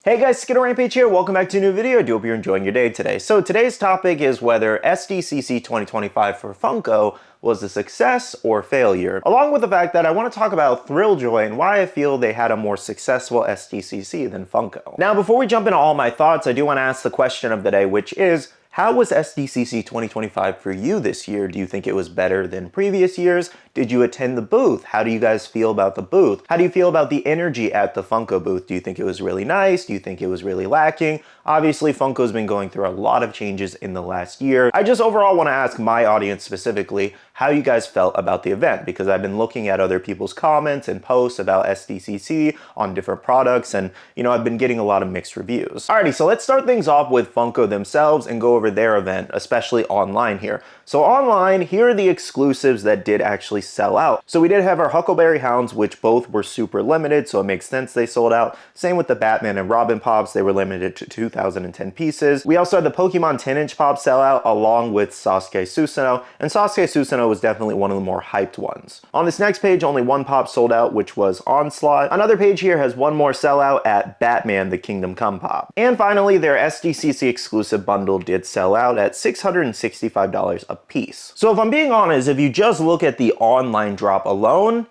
Hey guys, Skittlerampage here. Welcome back to a new video. I do hope you're enjoying your day today. So today's topic is whether SDCC 2025 for Funko was a success or failure, along with the fact that I want to talk about Thrilljoy and why I feel they had a more successful SDCC than Funko. Now, before we jump into all my thoughts, I do want to ask the question of the day, which is, how was SDCC 2025 for you this year? Do you think it was better than previous years? Did you attend the booth? How do you guys feel about the booth? How do you feel about the energy at the Funko booth? Do you think it was really nice? Do you think it was really lacking? Obviously, Funko's been going through a lot of changes in the last year. I just overall want to ask my audience specifically how you guys felt about the event, because I've been looking at other people's comments and posts about SDCC on different products, and I've been getting a lot of mixed reviews. Alrighty, so let's start things off with Funko themselves and go over their event, especially online here. So online, here are the exclusives that did actually sell out. So we did have our Huckleberry Hounds, which both were super limited, so it makes sense they sold out. Same with the Batman and Robin Pops, they were limited to 2010 pieces. We also had the Pokemon 10-inch Pop sell out along with Sasuke Susanoo, and Sasuke Susanoo was definitely one of the more hyped ones. On this next page, only one Pop sold out, which was Onslaught. Another page here has one more sellout at Batman the Kingdom Come Pop. And finally, their SDCC exclusive bundle did sell out at $665 a piece. So if I'm being honest, if you just look at the online drop alone,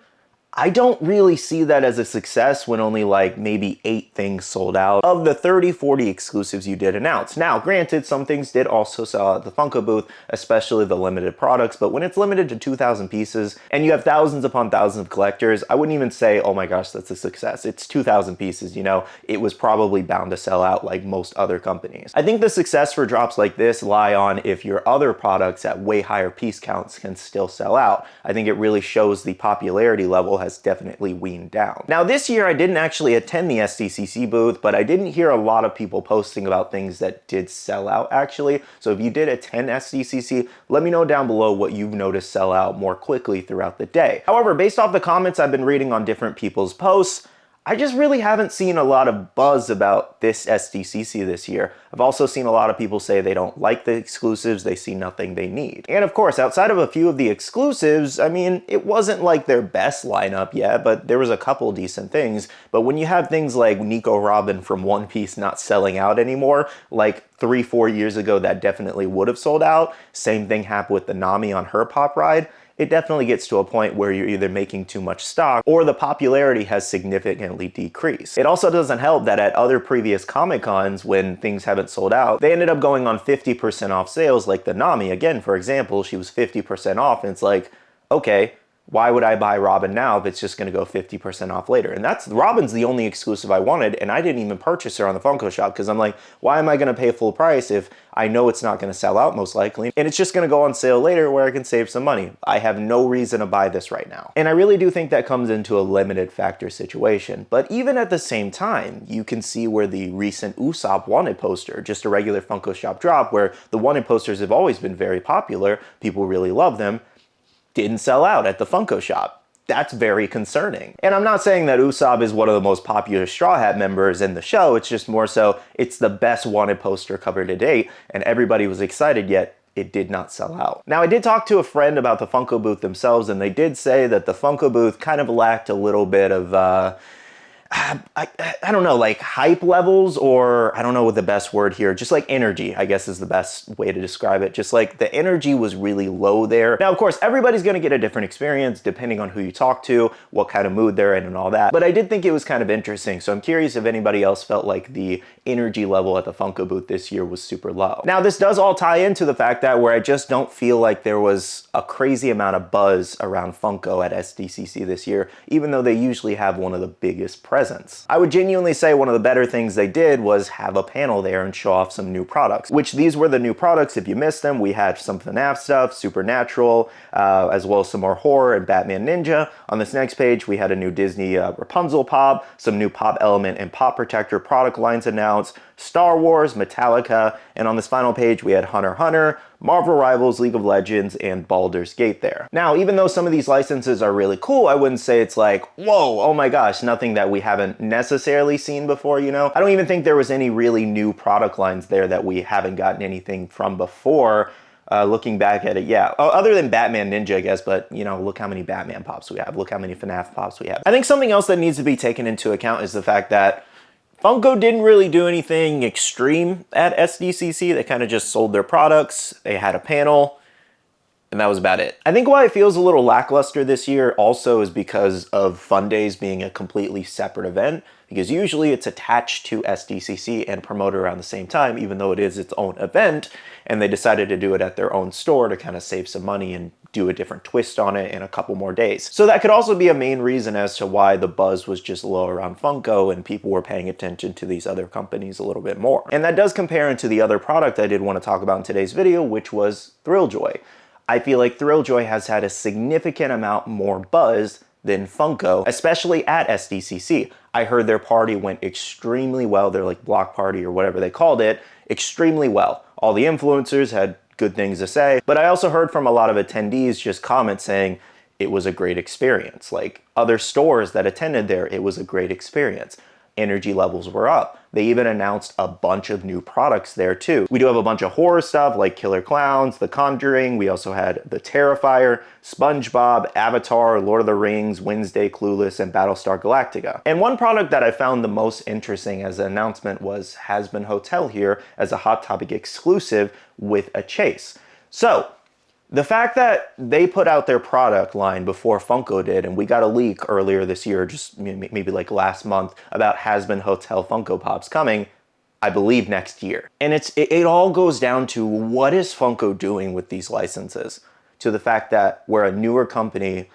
I don't really see that as a success when only like maybe 8 things sold out of the 30-40 exclusives you did announce. Now, granted, some things did also sell out at the Funko booth, especially the limited products, but when it's limited to 2,000 pieces and you have thousands upon thousands of collectors, I wouldn't even say, oh my gosh, that's a success. It's 2,000 pieces, it was probably bound to sell out like most other companies. I think the success for drops like this lie on if your other products at way higher piece counts can still sell out. I think it really shows the popularity level has definitely weaned down. Now this year I didn't actually attend the SDCC booth, but I didn't hear a lot of people posting about things that did sell out actually. So if you did attend SDCC, let me know down below what you've noticed sell out more quickly throughout the day. However, based off the comments I've been reading on different people's posts, I just really haven't seen a lot of buzz about this SDCC this year. I've also seen a lot of people say they don't like the exclusives, they see nothing they need. And of course, outside of a few of the exclusives, I mean, it wasn't like their best lineup yet, but there was a couple decent things. But when you have things like Nico Robin from One Piece not selling out anymore, like 3-4 years ago that definitely would have sold out. Same thing happened with the Nami on her pop ride. It definitely gets to a point where you're either making too much stock or the popularity has significantly decreased. It also doesn't help that at other previous Comic Cons, when things haven't sold out, they ended up going on 50% off sales, like the Nami. Again, for example, she was 50% off, and it's like, okay, why would I buy Robin now if it's just going to go 50% off later? And Robin's the only exclusive I wanted, and I didn't even purchase her on the Funko shop because I'm like, why am I going to pay full price if I know it's not going to sell out most likely, and it's just going to go on sale later where I can save some money? I have no reason to buy this right now. And I really do think that comes into a limited factor situation. But even at the same time, you can see where the recent Usopp Wanted poster, just a regular Funko shop drop, where the Wanted posters have always been very popular, people really love them, didn't sell out at the Funko shop. That's very concerning. And I'm not saying that Usopp is one of the most popular Straw Hat members in the show, it's just more so it's the best Wanted poster cover to date, and everybody was excited, yet it did not sell out. Now, I did talk to a friend about the Funko booth themselves, and they did say that the Funko booth kind of lacked a little bit of I don't know, like hype levels, or I don't know what the best word here, just like energy, I guess is the best way to describe it. Just like the energy was really low there. Now, of course, everybody's going to get a different experience depending on who you talk to, what kind of mood they're in and all that. But I did think it was kind of interesting. So I'm curious if anybody else felt like the energy level at the Funko booth this year was super low. Now, this does all tie into the fact that where I just don't feel like there was a crazy amount of buzz around Funko at SDCC this year, even though they usually have one of the biggest presents. I would genuinely say one of the better things they did was have a panel there and show off some new products, which these were the new products. If you missed them, we had some FNAF stuff, Supernatural, as well as some more horror and Batman Ninja. On this next page, we had a new Disney Rapunzel Pop, some new Pop Element and Pop Protector product lines announced, Star Wars, Metallica, and on this final page, we had Hunter x Hunter, Marvel Rivals, League of Legends, and Baldur's Gate there. Now, even though some of these licenses are really cool, I wouldn't say it's like, whoa, oh my gosh, nothing that we haven't necessarily seen before, I don't even think there was any really new product lines there that we haven't gotten anything from before. Looking back at it, yeah. Other than Batman Ninja, I guess, but, look how many Batman Pops we have. Look how many FNAF Pops we have. I think something else that needs to be taken into account is the fact that Funko didn't really do anything extreme at SDCC. They kind of just sold their products. They had a panel, and that was about it. I think why it feels a little lackluster this year also is because of Fun Days being a completely separate event, because usually it's attached to SDCC and promoted around the same time, even though it is its own event, and they decided to do it at their own store to kind of save some money and do a different twist on it in a couple more days. So that could also be a main reason as to why the buzz was just low around Funko and people were paying attention to these other companies a little bit more. And that does compare into the other product I did want to talk about in today's video, which was Thrilljoy. I feel like Thrilljoy has had a significant amount more buzz than Funko, especially at SDCC. I heard their party went extremely well, their like block party or whatever they called it, extremely well. All the influencers had good things to say, but I also heard from a lot of attendees just comments saying it was a great experience. Like other stores that attended there, it was a great experience. Energy levels were up. They even announced a bunch of new products there too. We do have a bunch of horror stuff like Killer Clowns, The Conjuring. We also had The Terrifier, SpongeBob, Avatar, Lord of the Rings, Wednesday, Clueless, and Battlestar Galactica. And one product that I found the most interesting as an announcement was Hazbin Hotel here as a Hot Topic exclusive with a chase. So the fact that they put out their product line before Funko did, and we got a leak earlier this year, just maybe like last month, about Hazbin Hotel Funko Pops coming, I believe next year. And it all goes down to what is Funko doing with these licenses? To the fact that we're a newer company,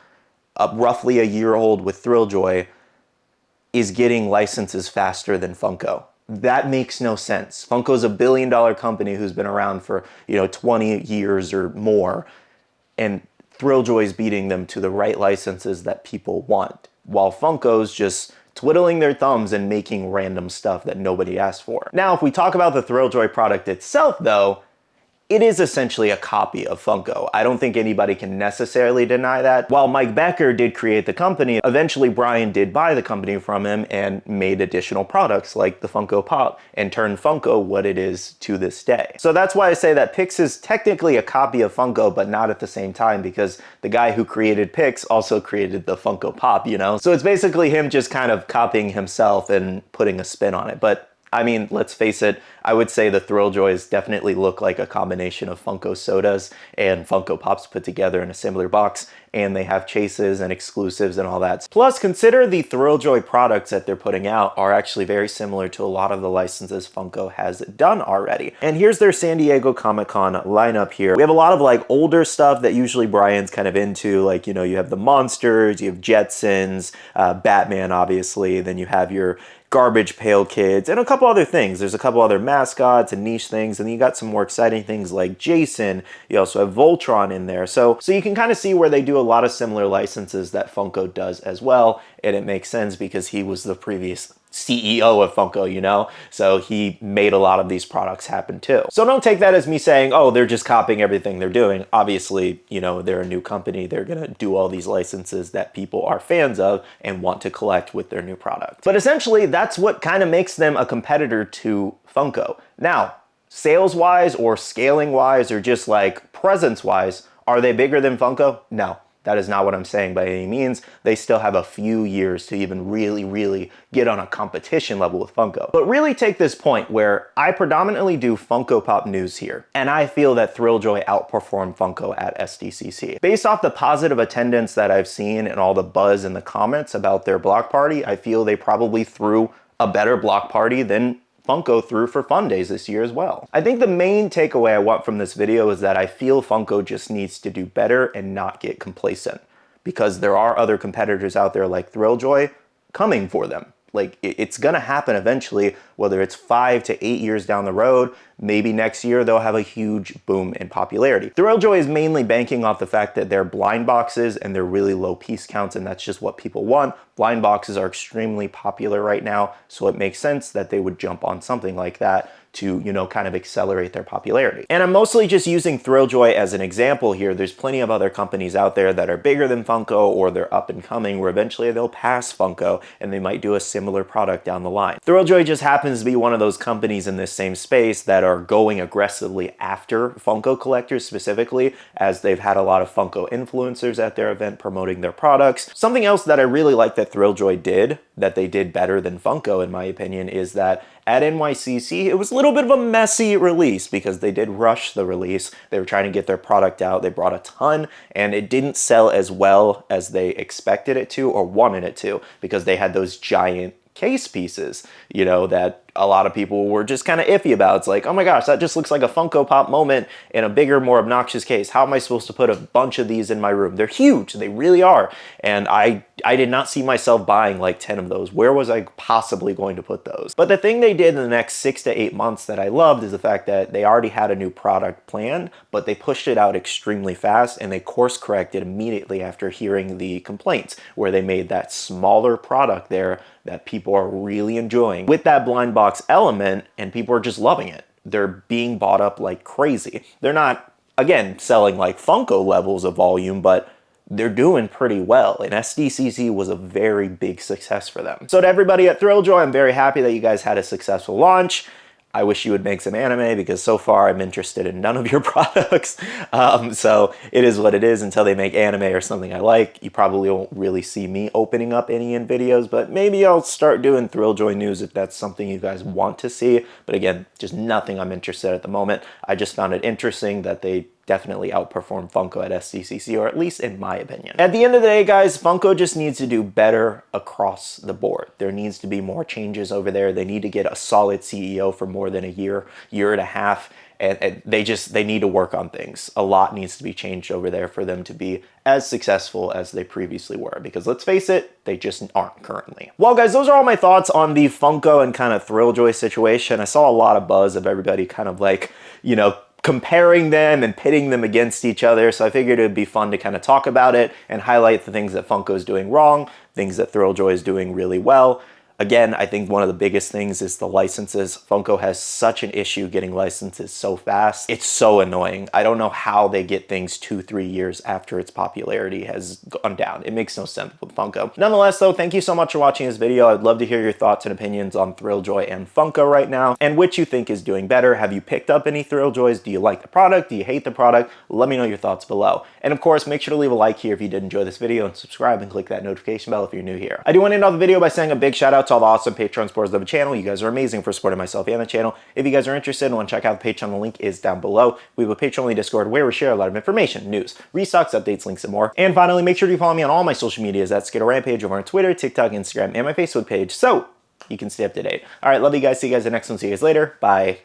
roughly a year old with Thrilljoy, is getting licenses faster than Funko. That makes no sense. Funko's a billion-dollar company who's been around for, 20 years or more, and Thrilljoy's beating them to the right licenses that people want, while Funko's just twiddling their thumbs and making random stuff that nobody asked for. Now, if we talk about the Thrilljoy product itself, though, it is essentially a copy of Funko. I don't think anybody can necessarily deny that. While Mike Becker did create the company, eventually Brian did buy the company from him and made additional products like the Funko Pop and turned Funko what it is to this day. So that's why I say that Pix is technically a copy of Funko, but not at the same time, because the guy who created Pix also created the Funko Pop, So it's basically him just kind of copying himself and putting a spin on it. But I mean, let's face it, I would say the Thrilljoys definitely look like a combination of Funko sodas and Funko Pops put together in a similar box, and they have chases and exclusives and all that. Plus, consider the Thrilljoy products that they're putting out are actually very similar to a lot of the licenses Funko has done already. And here's their San Diego Comic-Con lineup here. We have a lot of like older stuff that usually Brian's kind of into, like, you have the Monsters, you have Jetsons, Batman, obviously, then you have your Garbage Pail Kids, and a couple other things. There's a couple other mascots and niche things, and then you got some more exciting things like Jason. You also have Voltron in there. So you can kind of see where they do a lot of similar licenses that Funko does as well, and it makes sense because he was the previous CEO of Funko, So he made a lot of these products happen too. So don't take that as me saying, oh, they're just copying everything they're doing. Obviously, they're a new company. They're gonna do all these licenses that people are fans of and want to collect with their new product. But essentially, that's what kind of makes them a competitor to Funko. Now, sales-wise or scaling-wise or just like presence-wise, are they bigger than Funko? No. That is not what I'm saying by any means. They still have a few years to even really get on a competition level with Funko. But really take this point where I predominantly do Funko Pop news here, and I feel that Thrilljoy outperformed Funko at SDCC. Based off the positive attendance that I've seen and all the buzz in the comments about their block party, I feel they probably threw a better block party than Funko threw for Fun Days this year as well. I think the main takeaway I want from this video is that I feel Funko just needs to do better and not get complacent, because there are other competitors out there like Thrilljoy coming for them. Like, it's gonna happen eventually, whether it's 5 to 8 years down the road. Maybe next year they'll have a huge boom in popularity. Thrilljoy is mainly banking off the fact that they're blind boxes and they're really low piece counts, and that's just what people want. Blind boxes are extremely popular right now, so it makes sense that they would jump on something like that to, you know, kind of accelerate their popularity. And I'm mostly just using Thrilljoy as an example here. There's plenty of other companies out there that are bigger than Funko, or they're up and coming, where eventually they'll pass Funko and they might do a similar product down the line. Thrilljoy just happens to be one of those companies in this same space that are going aggressively after Funko collectors specifically, as they've had a lot of Funko influencers at their event promoting their products. Something else that I really like that Thrilljoy did, that they did better than Funko in my opinion, is that at NYCC, it was a little bit of a messy release because they did rush the release. They were trying to get their product out. They brought a ton, and it didn't sell as well as they expected it to or wanted it to, because they had those giant case pieces, you know, that a lot of people were just kind of iffy about. It's like, oh my gosh, that just looks like a Funko Pop moment in a bigger, more obnoxious case. How am I supposed to put a bunch of these in my room? They're huge, they really are. And I did not see myself buying like 10 of those. Where was I possibly going to put those? But the thing they did in the next 6 to 8 months that I loved is the fact that they already had a new product planned, but they pushed it out extremely fast, and they course corrected immediately after hearing the complaints, where they made that smaller product there that people are really enjoying with that blind box element, and people are just loving it. They're being bought up like crazy. They're not, again, selling like Funko levels of volume, but they're doing pretty well, and SDCC was a very big success for them. So to everybody at Thrilljoy, I'm very happy that you guys had a successful launch. I wish you would make some anime, because so far I'm interested in none of your products. So it is what it is. Until they make anime or something I like, you probably won't really see me opening up any in videos, but maybe I'll start doing Thrilljoy news if that's something you guys want to see. But again, just nothing I'm interested in at the moment. I just found it interesting that they definitely outperformed Funko at SDCC, or at least in my opinion. At the end of the day, guys, Funko just needs to do better across the board. There needs to be more changes over there. They need to get a solid CEO for more than a year, year and a half, and they need to work on things. A lot needs to be changed over there for them to be as successful as they previously were, because let's face it, they just aren't currently. Well, guys, those are all my thoughts on the Funko and kind of Thrilljoy situation. I saw a lot of buzz of everybody kind of like, you know, comparing them and pitting them against each other. So I figured it would be fun to kind of talk about it and highlight the things that Funko is doing wrong, things that Thrilljoy is doing really well. Again, I think one of the biggest things is the licenses. Funko has such an issue getting licenses so fast. It's so annoying. I don't know how they get things 2-3 years after its popularity has gone down. It makes no sense with Funko. Nonetheless, though, thank you so much for watching this video. I'd love to hear your thoughts and opinions on Thrilljoy and Funko right now, and which you think is doing better. Have you picked up any Thrilljoys? Do you like the product? Do you hate the product? Let me know your thoughts below. And of course, make sure to leave a like here if you did enjoy this video, and subscribe and click that notification bell if you're new here. I do want to end off the video by saying a big shout out to all the awesome Patreon supporters of the channel. You guys are amazing for supporting myself and the channel. If you guys are interested and want to check out the Patreon, the link is down below. We have a Patreon-only Discord where we share a lot of information, news, restocks, updates, links, and more. And finally, make sure to follow me on all my social medias at Skittlerampage over on Twitter, TikTok, Instagram, and my Facebook page, so you can stay up to date. All right, love you guys. See you guys in the next one. See you guys later. Bye.